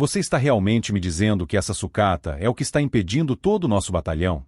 Você está realmente me dizendo que essa sucata é o que está impedindo todo o nosso batalhão?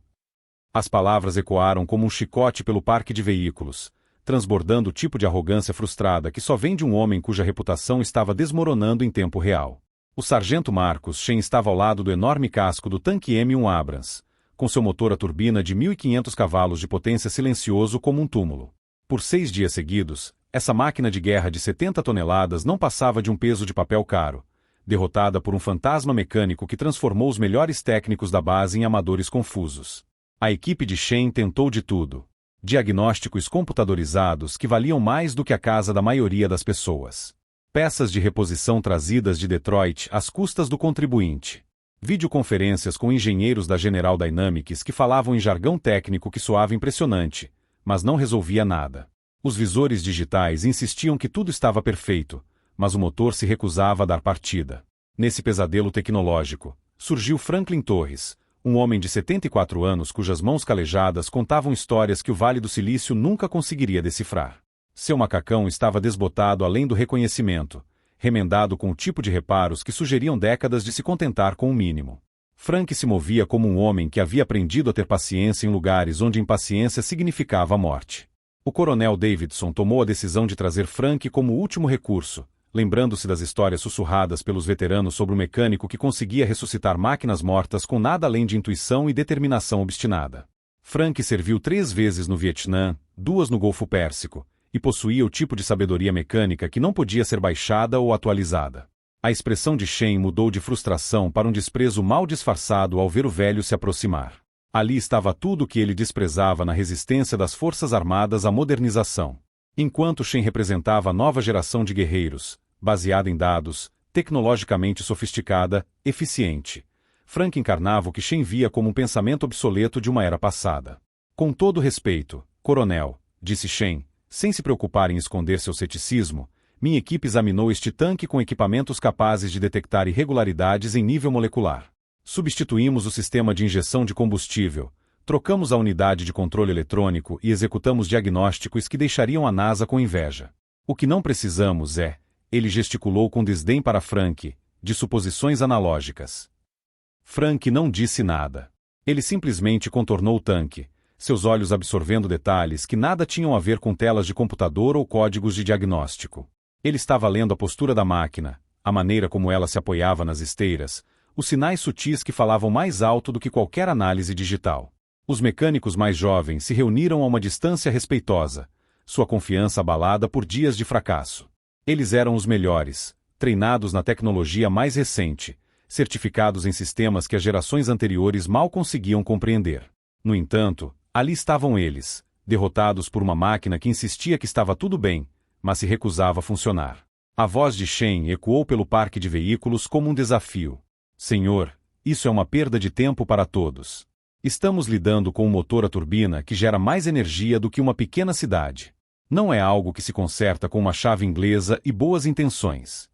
As palavras ecoaram como um chicote pelo parque de veículos, transbordando o tipo de arrogância frustrada que só vem de um homem cuja reputação estava desmoronando em tempo real. O sargento Marcos Shen estava ao lado do enorme casco do tanque M1 Abrams, com seu motor a turbina de 1.500 cavalos de potência silencioso como um túmulo. Por 6 dias seguidos, essa máquina de guerra de 70 toneladas não passava de um peso de papel caro, derrotada por um fantasma mecânico que transformou os melhores técnicos da base em amadores confusos. A equipe de Shen tentou de tudo. Diagnósticos computadorizados que valiam mais do que a casa da maioria das pessoas. Peças de reposição trazidas de Detroit às custas do contribuinte. Videoconferências com engenheiros da General Dynamics que falavam em jargão técnico que soava impressionante, mas não resolvia nada. Os visores digitais insistiam que tudo estava perfeito, mas o motor se recusava a dar partida. Nesse pesadelo tecnológico, surgiu Franklin Torres, um homem de 74 anos cujas mãos calejadas contavam histórias que o Vale do Silício nunca conseguiria decifrar. Seu macacão estava desbotado além do reconhecimento, remendado com o tipo de reparos que sugeriam décadas de se contentar com o mínimo. Frank se movia como um homem que havia aprendido a ter paciência em lugares onde impaciência significava a morte. O coronel Davidson tomou a decisão de trazer Frank como último recurso, lembrando-se das histórias sussurradas pelos veteranos sobre o mecânico que conseguia ressuscitar máquinas mortas com nada além de intuição e determinação obstinada. Frank serviu 3 vezes no Vietnã, 2 no Golfo Pérsico, e possuía o tipo de sabedoria mecânica que não podia ser baixada ou atualizada. A expressão de Shen mudou de frustração para um desprezo mal disfarçado ao ver o velho se aproximar. Ali estava tudo o que ele desprezava na resistência das Forças Armadas à modernização. Enquanto Shen representava a nova geração de guerreiros, baseada em dados, tecnologicamente sofisticada, eficiente, Frank encarnava o que Shen via como um pensamento obsoleto de uma era passada. Com todo respeito, coronel, disse Shen, sem se preocupar em esconder seu ceticismo, minha equipe examinou este tanque com equipamentos capazes de detectar irregularidades em nível molecular. Substituímos o sistema de injeção de combustível, trocamos a unidade de controle eletrônico e executamos diagnósticos que deixariam a NASA com inveja. O que não precisamos é, ele gesticulou com desdém para Frank, de suposições analógicas. Frank não disse nada. Ele simplesmente contornou o tanque, seus olhos absorvendo detalhes que nada tinham a ver com telas de computador ou códigos de diagnóstico. Ele estava lendo a postura da máquina, a maneira como ela se apoiava nas esteiras, os sinais sutis que falavam mais alto do que qualquer análise digital. Os mecânicos mais jovens se reuniram a uma distância respeitosa, sua confiança abalada por dias de fracasso. Eles eram os melhores, treinados na tecnologia mais recente, certificados em sistemas que as gerações anteriores mal conseguiam compreender. No entanto, ali estavam eles, derrotados por uma máquina que insistia que estava tudo bem, mas se recusava a funcionar. A voz de Shen ecoou pelo parque de veículos como um desafio. Senhor, isso é uma perda de tempo para todos. Estamos lidando com um motor a turbina que gera mais energia do que uma pequena cidade. Não é algo que se conserta com uma chave inglesa e boas intenções.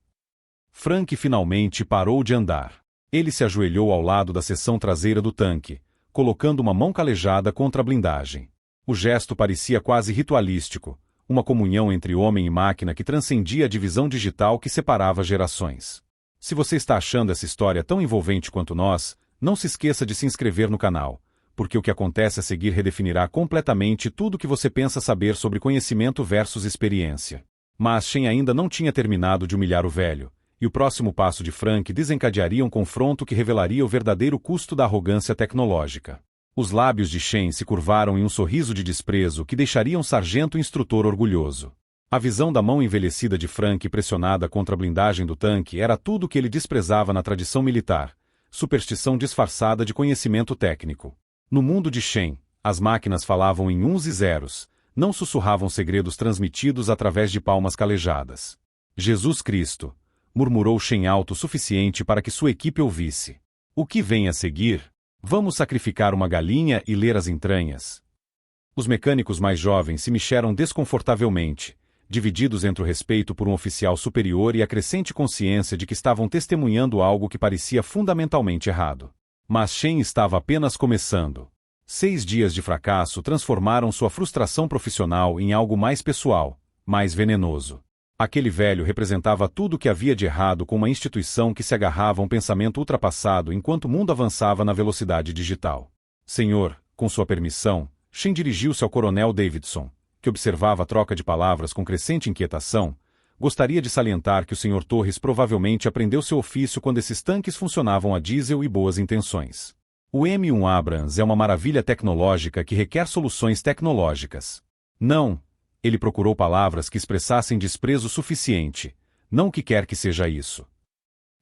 Frank finalmente parou de andar. Ele se ajoelhou ao lado da seção traseira do tanque, colocando uma mão calejada contra a blindagem. O gesto parecia quase ritualístico, uma comunhão entre homem e máquina que transcendia a divisão digital que separava gerações. Se você está achando essa história tão envolvente quanto nós, não se esqueça de se inscrever no canal, porque o que acontece a seguir redefinirá completamente tudo o que você pensa saber sobre conhecimento versus experiência. Mas Shen ainda não tinha terminado de humilhar o velho, e o próximo passo de Frank desencadearia um confronto que revelaria o verdadeiro custo da arrogância tecnológica. Os lábios de Shen se curvaram em um sorriso de desprezo que deixaria um sargento instrutor orgulhoso. A visão da mão envelhecida de Frank pressionada contra a blindagem do tanque era tudo o que ele desprezava na tradição militar, superstição disfarçada de conhecimento técnico. No mundo de Shen, as máquinas falavam em uns e zeros, não sussurravam segredos transmitidos através de palmas calejadas. Jesus Cristo, murmurou Shen alto o suficiente para que sua equipe ouvisse. O que vem a seguir? Vamos sacrificar uma galinha e ler as entranhas. Os mecânicos mais jovens se mexeram desconfortavelmente, divididos entre o respeito por um oficial superior e a crescente consciência de que estavam testemunhando algo que parecia fundamentalmente errado. Mas Shen estava apenas começando. 6 dias de fracasso transformaram sua frustração profissional em algo mais pessoal, mais venenoso. Aquele velho representava tudo o que havia de errado com uma instituição que se agarrava a um pensamento ultrapassado enquanto o mundo avançava na velocidade digital. Senhor, com sua permissão, Shen dirigiu-se ao coronel Davidson, que observava a troca de palavras com crescente inquietação. Gostaria de salientar que o Sr. Torres provavelmente aprendeu seu ofício quando esses tanques funcionavam a diesel e boas intenções. O M1 Abrams é uma maravilha tecnológica que requer soluções tecnológicas. Não. Ele procurou palavras que expressassem desprezo suficiente. Não o que quer que seja isso.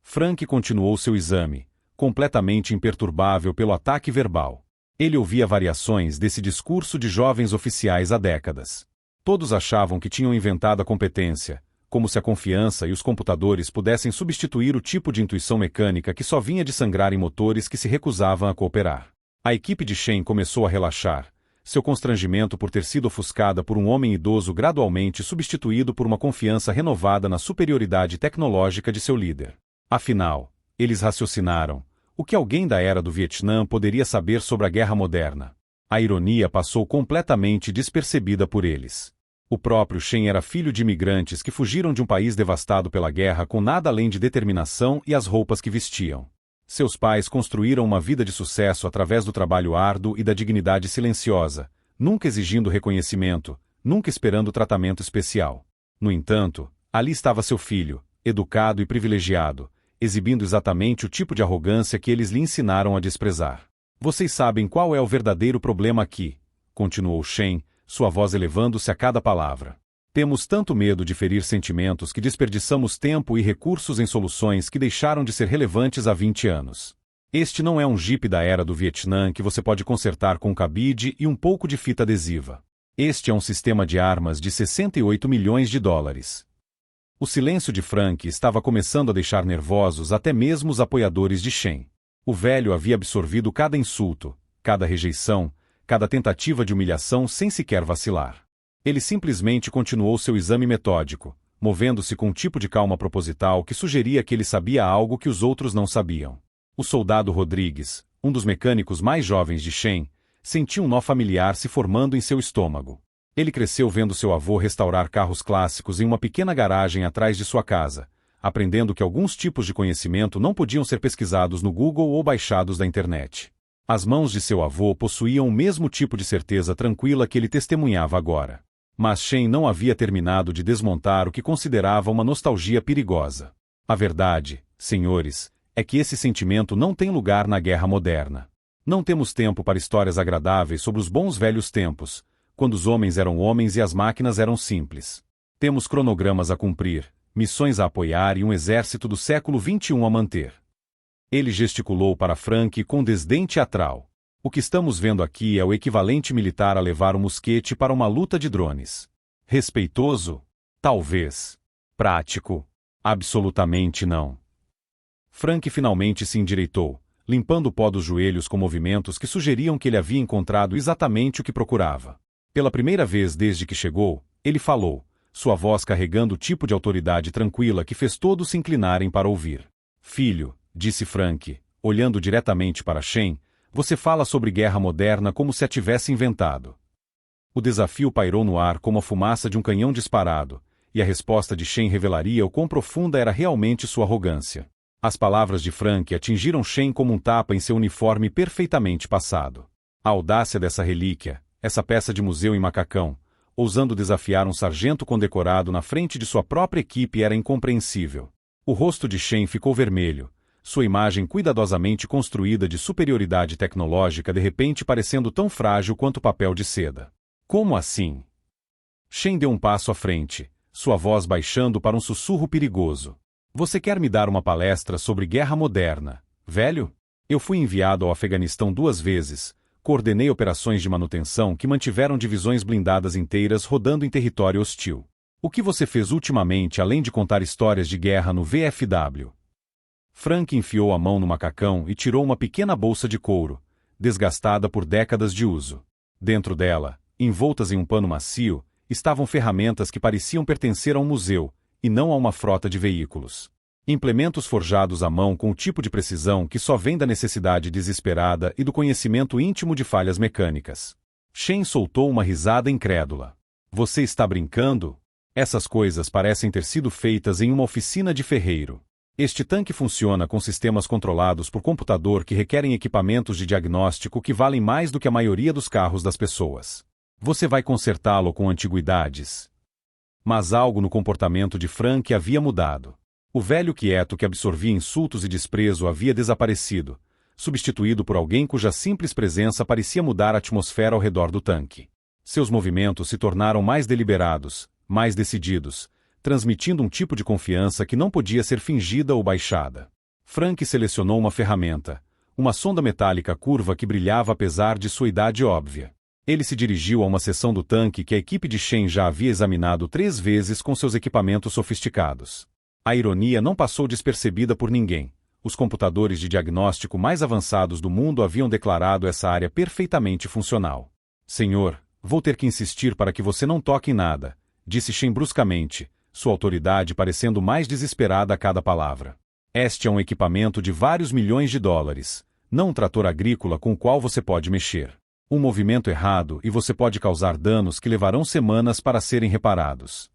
Frank continuou seu exame, completamente imperturbável pelo ataque verbal. Ele ouvia variações desse discurso de jovens oficiais há décadas. Todos achavam que tinham inventado a competência, como se a confiança e os computadores pudessem substituir o tipo de intuição mecânica que só vinha de sangrar em motores que se recusavam a cooperar. A equipe de Shen começou a relaxar, seu constrangimento por ter sido ofuscada por um homem idoso gradualmente substituído por uma confiança renovada na superioridade tecnológica de seu líder. Afinal, eles raciocinaram, o que alguém da era do Vietnã poderia saber sobre a guerra moderna? A ironia passou completamente despercebida por eles. O próprio Shen era filho de imigrantes que fugiram de um país devastado pela guerra com nada além de determinação e as roupas que vestiam. Seus pais construíram uma vida de sucesso através do trabalho árduo e da dignidade silenciosa, nunca exigindo reconhecimento, nunca esperando tratamento especial. No entanto, ali estava seu filho, educado e privilegiado, exibindo exatamente o tipo de arrogância que eles lhe ensinaram a desprezar. Vocês sabem qual é o verdadeiro problema aqui, continuou Shen, sua voz elevando-se a cada palavra. Temos tanto medo de ferir sentimentos que desperdiçamos tempo e recursos em soluções que deixaram de ser relevantes há 20 anos. Este não é um Jeep da era do Vietnã que você pode consertar com cabide e um pouco de fita adesiva. Este é um sistema de armas de 68 milhões de dólares. O silêncio de Frank estava começando a deixar nervosos até mesmo os apoiadores de Shen. O velho havia absorvido cada insulto, cada rejeição, cada tentativa de humilhação sem sequer vacilar. Ele simplesmente continuou seu exame metódico, movendo-se com um tipo de calma proposital que sugeria que ele sabia algo que os outros não sabiam. O soldado Rodrigues, um dos mecânicos mais jovens de Shen, sentiu um nó familiar se formando em seu estômago. Ele cresceu vendo seu avô restaurar carros clássicos em uma pequena garagem atrás de sua casa, aprendendo que alguns tipos de conhecimento não podiam ser pesquisados no Google ou baixados da internet. As mãos de seu avô possuíam o mesmo tipo de certeza tranquila que ele testemunhava agora. Mas Shen não havia terminado de desmontar o que considerava uma nostalgia perigosa. A verdade, senhores, é que esse sentimento não tem lugar na guerra moderna. Não temos tempo para histórias agradáveis sobre os bons velhos tempos, quando os homens eram homens e as máquinas eram simples. Temos cronogramas a cumprir, missões a apoiar e um exército do século XXI a manter. Ele gesticulou para Frank com desdém teatral. O que estamos vendo aqui é o equivalente militar a levar um mosquete para uma luta de drones. Respeitoso? Talvez. Prático? Absolutamente não. Frank finalmente se endireitou, limpando o pó dos joelhos com movimentos que sugeriam que ele havia encontrado exatamente o que procurava. Pela primeira vez desde que chegou, ele falou, sua voz carregando o tipo de autoridade tranquila que fez todos se inclinarem para ouvir. Filho, disse Frank, olhando diretamente para Shen, você fala sobre guerra moderna como se a tivesse inventado. O desafio pairou no ar como a fumaça de um canhão disparado, e a resposta de Shen revelaria o quão profunda era realmente sua arrogância. As palavras de Frank atingiram Shen como um tapa em seu uniforme perfeitamente passado. A audácia dessa relíquia, essa peça de museu em macacão, ousando desafiar um sargento condecorado na frente de sua própria equipe era incompreensível. O rosto de Shen ficou vermelho, sua imagem cuidadosamente construída de superioridade tecnológica de repente parecendo tão frágil quanto papel de seda. Como assim? Shen deu um passo à frente, sua voz baixando para um sussurro perigoso. Você quer me dar uma palestra sobre guerra moderna, velho? Eu fui enviado ao Afeganistão 2 vezes, coordenei operações de manutenção que mantiveram divisões blindadas inteiras rodando em território hostil. O que você fez ultimamente além de contar histórias de guerra no VFW? Frank enfiou a mão no macacão e tirou uma pequena bolsa de couro, desgastada por décadas de uso. Dentro dela, envoltas em um pano macio, estavam ferramentas que pareciam pertencer a um museu, e não a uma frota de veículos. Implementos forjados à mão com o tipo de precisão que só vem da necessidade desesperada e do conhecimento íntimo de falhas mecânicas. Shen soltou uma risada incrédula. Você está brincando? Essas coisas parecem ter sido feitas em uma oficina de ferreiro. Este tanque funciona com sistemas controlados por computador que requerem equipamentos de diagnóstico que valem mais do que a maioria dos carros das pessoas. Você vai consertá-lo com antiguidades. Mas algo no comportamento de Frank havia mudado. O velho quieto que absorvia insultos e desprezo havia desaparecido, substituído por alguém cuja simples presença parecia mudar a atmosfera ao redor do tanque. Seus movimentos se tornaram mais deliberados, mais decididos, transmitindo um tipo de confiança que não podia ser fingida ou baixada. Frank selecionou uma ferramenta, uma sonda metálica curva que brilhava apesar de sua idade óbvia. Ele se dirigiu a uma seção do tanque que a equipe de Shen já havia examinado 3 vezes com seus equipamentos sofisticados. A ironia não passou despercebida por ninguém. Os computadores de diagnóstico mais avançados do mundo haviam declarado essa área perfeitamente funcional. Senhor, vou ter que insistir para que você não toque em nada, disse Shen bruscamente, sua autoridade parecendo mais desesperada a cada palavra. Este é um equipamento de vários milhões de dólares, não um trator agrícola com o qual você pode mexer. Um movimento errado e você pode causar danos que levarão semanas para serem reparados.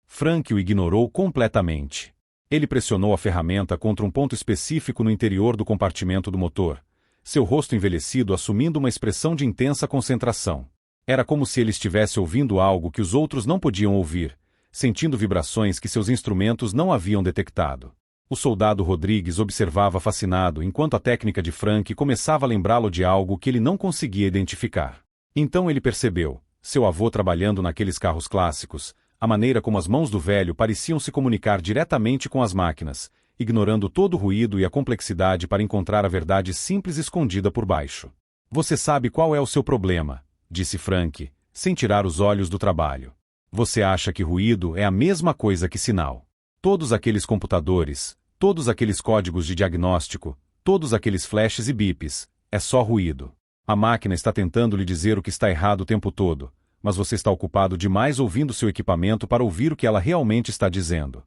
Frank o ignorou completamente. Ele pressionou a ferramenta contra um ponto específico no interior do compartimento do motor, seu rosto envelhecido assumindo uma expressão de intensa concentração. Era como se ele estivesse ouvindo algo que os outros não podiam ouvir, sentindo vibrações que seus instrumentos não haviam detectado. O soldado Rodrigues observava fascinado enquanto a técnica de Frank começava a lembrá-lo de algo que ele não conseguia identificar. Então ele percebeu, seu avô trabalhando naqueles carros clássicos, a maneira como as mãos do velho pareciam se comunicar diretamente com as máquinas, ignorando todo o ruído e a complexidade para encontrar a verdade simples escondida por baixo. Você sabe qual é o seu problema, disse Frank, sem tirar os olhos do trabalho. Você acha que ruído é a mesma coisa que sinal. Todos aqueles computadores, todos aqueles códigos de diagnóstico, todos aqueles flashes e bips, é só ruído. A máquina está tentando lhe dizer o que está errado o tempo todo, mas você está ocupado demais ouvindo seu equipamento para ouvir o que ela realmente está dizendo.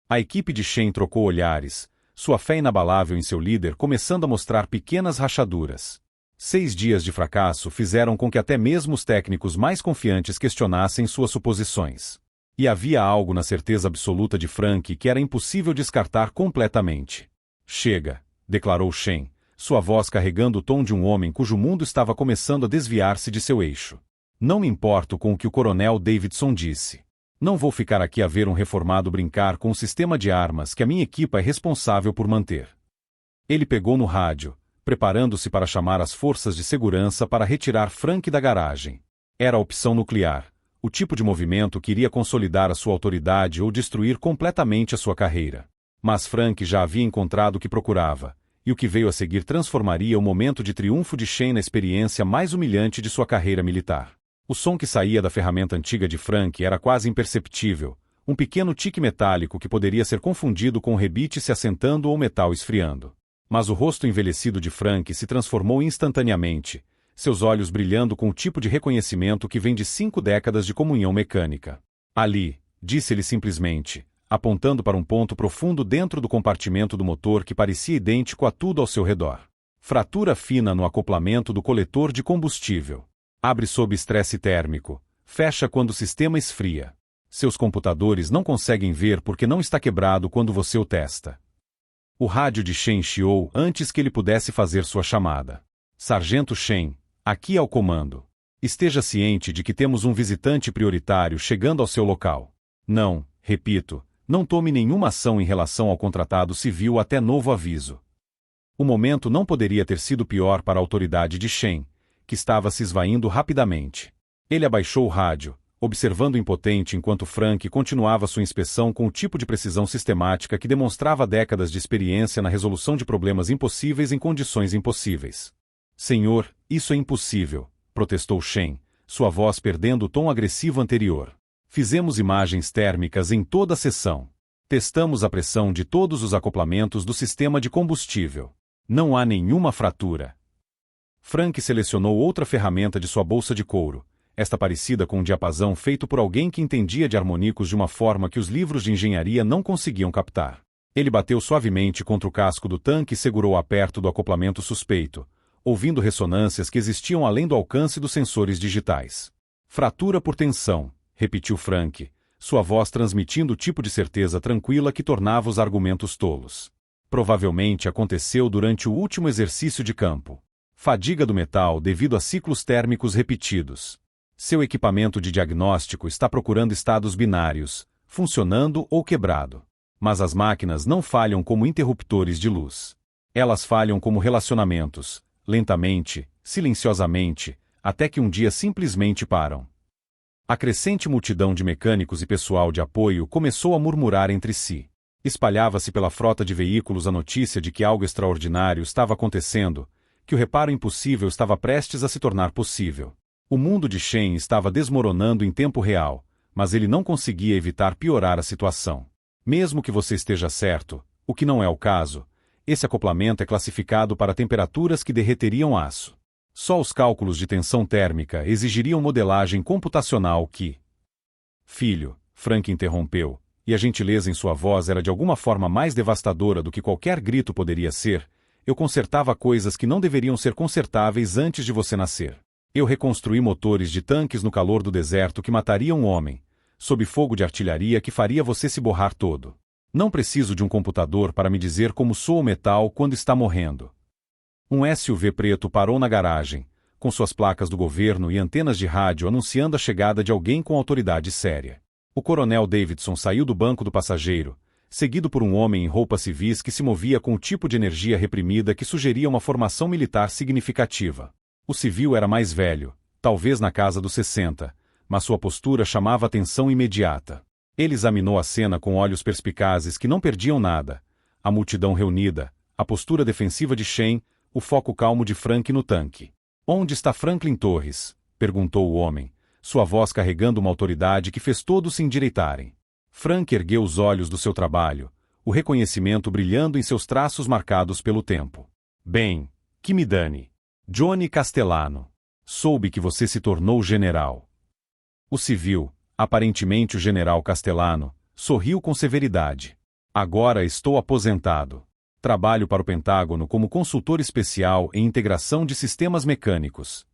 A equipe de Shen trocou olhares, sua fé inabalável em seu líder começando a mostrar pequenas rachaduras. 6 dias de fracasso fizeram com que até mesmo os técnicos mais confiantes questionassem suas suposições. E havia algo na certeza absoluta de Frank que era impossível descartar completamente. Chega, declarou Shen, sua voz carregando o tom de um homem cujo mundo estava começando a desviar-se de seu eixo. Não me importo com o que o coronel Davidson disse. Não vou ficar aqui a ver um reformado brincar com o sistema de armas que a minha equipa é responsável por manter. Ele pegou no rádio, preparando-se para chamar as forças de segurança para retirar Frank da garagem. Era a opção nuclear, o tipo de movimento que iria consolidar a sua autoridade ou destruir completamente a sua carreira. Mas Frank já havia encontrado o que procurava, e o que veio a seguir transformaria o momento de triunfo de Shen na experiência mais humilhante de sua carreira militar. O som que saía da ferramenta antiga de Frank era quase imperceptível, um pequeno tique metálico que poderia ser confundido com um rebite se assentando ou metal esfriando. Mas o rosto envelhecido de Frank se transformou instantaneamente, seus olhos brilhando com o tipo de reconhecimento que vem de 5 décadas de comunhão mecânica. Ali, disse-ele simplesmente, apontando para um ponto profundo dentro do compartimento do motor que parecia idêntico a tudo ao seu redor. Fratura fina no acoplamento do coletor de combustível. Abre sob estresse térmico. Fecha quando o sistema esfria. Seus computadores não conseguem ver porque não está quebrado quando você o testa. O rádio de Shen chiou antes que ele pudesse fazer sua chamada. Sargento Shen, aqui é o comando. Esteja ciente de que temos um visitante prioritário chegando ao seu local. Não, repito, não tome nenhuma ação em relação ao contratado civil até novo aviso. O momento não poderia ter sido pior para a autoridade de Shen, que estava se esvaindo rapidamente. Ele abaixou o rádio, observando impotente enquanto Frank continuava sua inspeção com o tipo de precisão sistemática que demonstrava décadas de experiência na resolução de problemas impossíveis em condições impossíveis. Senhor, isso é impossível, protestou Shen, sua voz perdendo o tom agressivo anterior. Fizemos imagens térmicas em toda a seção. Testamos a pressão de todos os acoplamentos do sistema de combustível. Não há nenhuma fratura. Frank selecionou outra ferramenta de sua bolsa de couro, esta parecida com um diapasão feito por alguém que entendia de harmônicos de uma forma que os livros de engenharia não conseguiam captar. Ele bateu suavemente contra o casco do tanque e segurou-a perto do acoplamento suspeito, ouvindo ressonâncias que existiam além do alcance dos sensores digitais. Fratura por tensão, repetiu Frank, sua voz transmitindo o tipo de certeza tranquila que tornava os argumentos tolos. Provavelmente aconteceu durante o último exercício de campo. Fadiga do metal devido a ciclos térmicos repetidos. Seu equipamento de diagnóstico está procurando estados binários, funcionando ou quebrado. Mas as máquinas não falham como interruptores de luz. Elas falham como relacionamentos, lentamente, silenciosamente, até que um dia simplesmente param. A crescente multidão de mecânicos e pessoal de apoio começou a murmurar entre si. Espalhava-se pela frota de veículos a notícia de que algo extraordinário estava acontecendo, que o reparo impossível estava prestes a se tornar possível. O mundo de Shen estava desmoronando em tempo real, mas ele não conseguia evitar piorar a situação. Mesmo que você esteja certo, o que não é o caso, esse acoplamento é classificado para temperaturas que derreteriam aço. Só os cálculos de tensão térmica exigiriam modelagem computacional que... Filho, Frank interrompeu, e a gentileza em sua voz era de alguma forma mais devastadora do que qualquer grito poderia ser. Eu consertava coisas que não deveriam ser consertáveis antes de você nascer. Eu reconstruí motores de tanques no calor do deserto que matariam um homem, sob fogo de artilharia que faria você se borrar todo. Não preciso de um computador para me dizer como soa o metal quando está morrendo. Um SUV preto parou na garagem, com suas placas do governo e antenas de rádio anunciando a chegada de alguém com autoridade séria. O coronel Davidson saiu do banco do passageiro, seguido por um homem em roupas civis que se movia com o tipo de energia reprimida que sugeria uma formação militar significativa. O civil era mais velho, talvez na casa dos 60, mas sua postura chamava atenção imediata. Ele examinou a cena com olhos perspicazes que não perdiam nada. A multidão reunida, a postura defensiva de Shen, o foco calmo de Frank no tanque. Onde está Franklin Torres? Perguntou o homem, sua voz carregando uma autoridade que fez todos se endireitarem. Frank ergueu os olhos do seu trabalho, o reconhecimento brilhando em seus traços marcados pelo tempo. Bem, que me dane. Johnny Castellano. Soube que você se tornou general. O civil, aparentemente o general Castellano, sorriu com severidade. Agora estou aposentado. Trabalho para o Pentágono como consultor especial em integração de sistemas mecânicos.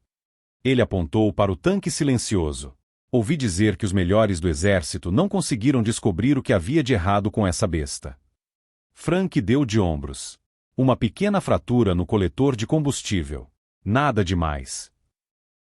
Ele apontou para o tanque silencioso. Ouvi dizer que os melhores do exército não conseguiram descobrir o que havia de errado com essa besta. Frank deu de ombros. Uma pequena fratura no coletor de combustível. Nada demais.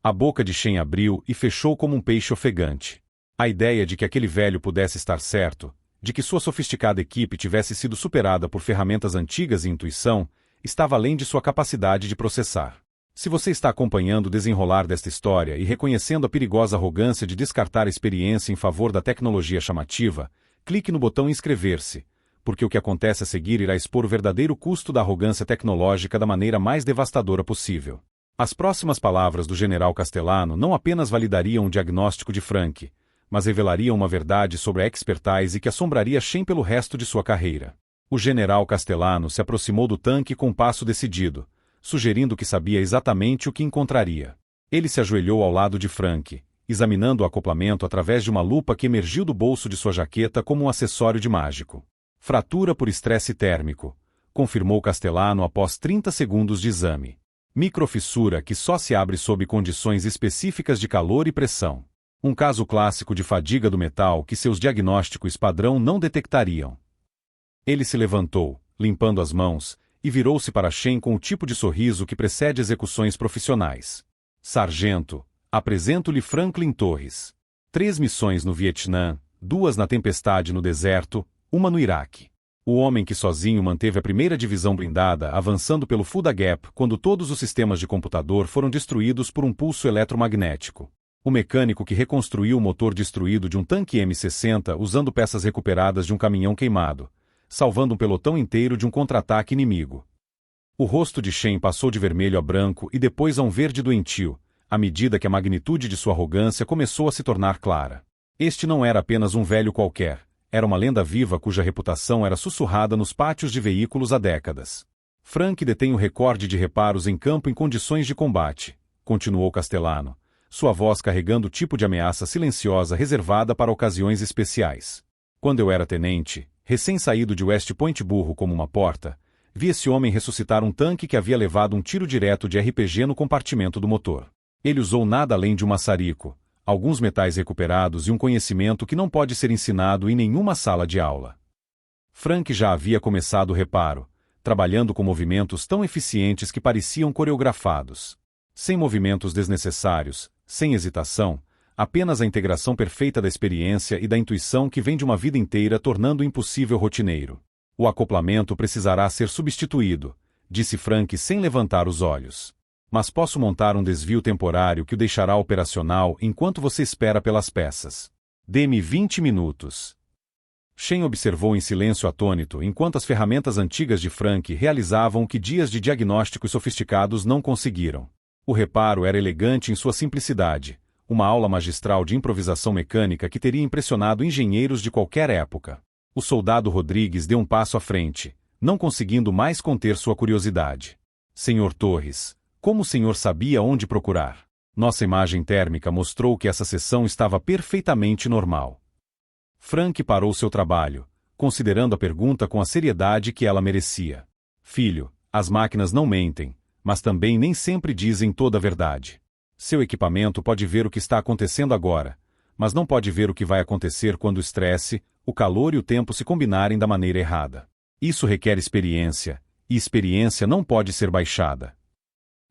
A boca de Shen abriu e fechou como um peixe ofegante. A ideia de que aquele velho pudesse estar certo, de que sua sofisticada equipe tivesse sido superada por ferramentas antigas e intuição, estava além de sua capacidade de processar. Se você está acompanhando o desenrolar desta história e reconhecendo a perigosa arrogância de descartar a experiência em favor da tecnologia chamativa, clique no botão inscrever-se, porque o que acontece a seguir irá expor o verdadeiro custo da arrogância tecnológica da maneira mais devastadora possível. As próximas palavras do general Castellano não apenas validariam o diagnóstico de Frank, mas revelariam uma verdade sobre a expertise que assombraria Shen pelo resto de sua carreira. O general Castellano se aproximou do tanque com um passo decidido, sugerindo que sabia exatamente o que encontraria. Ele se ajoelhou ao lado de Frank, examinando o acoplamento através de uma lupa que emergiu do bolso de sua jaqueta como um acessório de mágico. Fratura por estresse térmico, confirmou Castellano após 30 segundos de exame. Microfissura que só se abre sob condições específicas de calor e pressão. Um caso clássico de fadiga do metal que seus diagnósticos padrão não detectariam. Ele se levantou, limpando as mãos, e virou-se para Shen com o tipo de sorriso que precede execuções profissionais. Sargento, apresento-lhe Franklin Torres. 3 missões no Vietnã, 2 na tempestade no deserto, 1 no Iraque. O homem que sozinho manteve a primeira divisão blindada avançando pelo Fuda Gap quando todos os sistemas de computador foram destruídos por um pulso eletromagnético. O mecânico que reconstruiu o motor destruído de um tanque M60 usando peças recuperadas de um caminhão queimado, salvando um pelotão inteiro de um contra-ataque inimigo. O rosto de Shen passou de vermelho a branco e depois a um verde doentio, à medida que a magnitude de sua arrogância começou a se tornar clara. Este não era apenas um velho qualquer, era uma lenda viva cuja reputação era sussurrada nos pátios de veículos há décadas. Frank detém o recorde de reparos em campo em condições de combate, continuou Castellano, sua voz carregando o tipo de ameaça silenciosa reservada para ocasiões especiais. Quando eu era tenente, recém-saído de West Point burro como uma porta, vi esse homem ressuscitar um tanque que havia levado um tiro direto de RPG no compartimento do motor. Ele usou nada além de um maçarico, alguns metais recuperados e um conhecimento que não pode ser ensinado em nenhuma sala de aula. Frank já havia começado o reparo, trabalhando com movimentos tão eficientes que pareciam coreografados. Sem movimentos desnecessários, sem hesitação, apenas a integração perfeita da experiência e da intuição que vem de uma vida inteira tornando o impossível rotineiro. O acoplamento precisará ser substituído, disse Frank sem levantar os olhos. Mas posso montar um desvio temporário que o deixará operacional enquanto você espera pelas peças. Dê-me 20 minutos. Shen observou em silêncio atônito enquanto as ferramentas antigas de Frank realizavam o que dias de diagnósticos sofisticados não conseguiram. O reparo era elegante em sua simplicidade, uma aula magistral de improvisação mecânica que teria impressionado engenheiros de qualquer época. O soldado Rodrigues deu um passo à frente, não conseguindo mais conter sua curiosidade. Senhor Torres, como o senhor sabia onde procurar? Nossa imagem térmica mostrou que essa sessão estava perfeitamente normal. Frank parou seu trabalho, considerando a pergunta com a seriedade que ela merecia. Filho, as máquinas não mentem, mas também nem sempre dizem toda a verdade. Seu equipamento pode ver o que está acontecendo agora, mas não pode ver o que vai acontecer quando o estresse, o calor e o tempo se combinarem da maneira errada. Isso requer experiência, e experiência não pode ser baixada.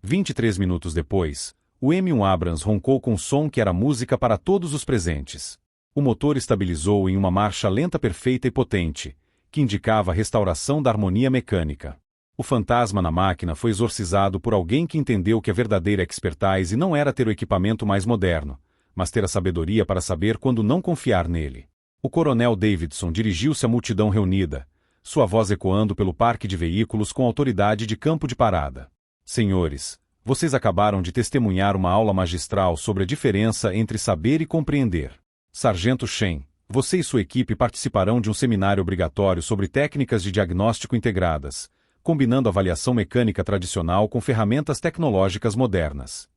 23 minutos depois, o M1 Abrams roncou com um som que era música para todos os presentes. O motor estabilizou em uma marcha lenta perfeita e potente, que indicava a restauração da harmonia mecânica. O fantasma na máquina foi exorcizado por alguém que entendeu que a verdadeira expertise não era ter o equipamento mais moderno, mas ter a sabedoria para saber quando não confiar nele. O coronel Davidson dirigiu-se à multidão reunida, sua voz ecoando pelo parque de veículos com autoridade de campo de parada. Senhores, vocês acabaram de testemunhar uma aula magistral sobre a diferença entre saber e compreender. Sargento Shen, você e sua equipe participarão de um seminário obrigatório sobre técnicas de diagnóstico integradas, combinando avaliação mecânica tradicional com ferramentas tecnológicas modernas.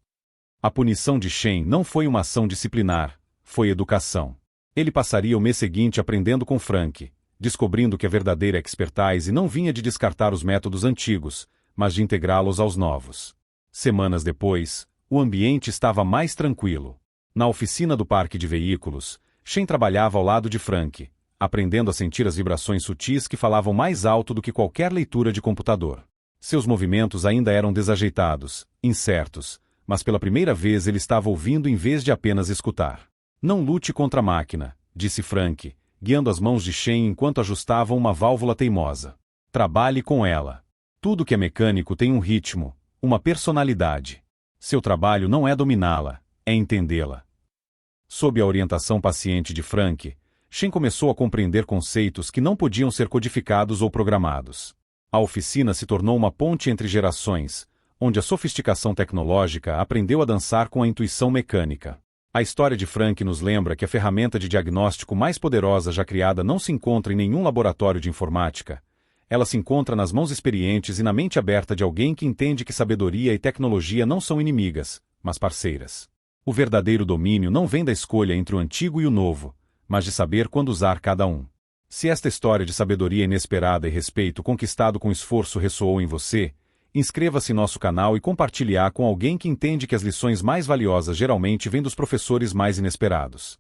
A punição de Shen não foi uma ação disciplinar, foi educação. Ele passaria o mês seguinte aprendendo com Frank, descobrindo que a verdadeira expertise não vinha de descartar os métodos antigos, mas de integrá-los aos novos. Semanas depois, o ambiente estava mais tranquilo. Na oficina do parque de veículos, Shen trabalhava ao lado de Frank, aprendendo a sentir as vibrações sutis que falavam mais alto do que qualquer leitura de computador. Seus movimentos ainda eram desajeitados, incertos, mas pela primeira vez ele estava ouvindo em vez de apenas escutar. Não lute contra a máquina, disse Frank, guiando as mãos de Shen enquanto ajustavam uma válvula teimosa. Trabalhe com ela. Tudo que é mecânico tem um ritmo, uma personalidade. Seu trabalho não é dominá-la, é entendê-la. Sob a orientação paciente de Frank, Shen começou a compreender conceitos que não podiam ser codificados ou programados. A oficina se tornou uma ponte entre gerações, onde a sofisticação tecnológica aprendeu a dançar com a intuição mecânica. A história de Frank nos lembra que a ferramenta de diagnóstico mais poderosa já criada não se encontra em nenhum laboratório de informática. Ela se encontra nas mãos experientes e na mente aberta de alguém que entende que sabedoria e tecnologia não são inimigas, mas parceiras. O verdadeiro domínio não vem da escolha entre o antigo e o novo, mas de saber quando usar cada um. Se esta história de sabedoria inesperada e respeito conquistado com esforço ressoou em você, inscreva-se em nosso canal e compartilhe-a com alguém que entende que as lições mais valiosas geralmente vêm dos professores mais inesperados.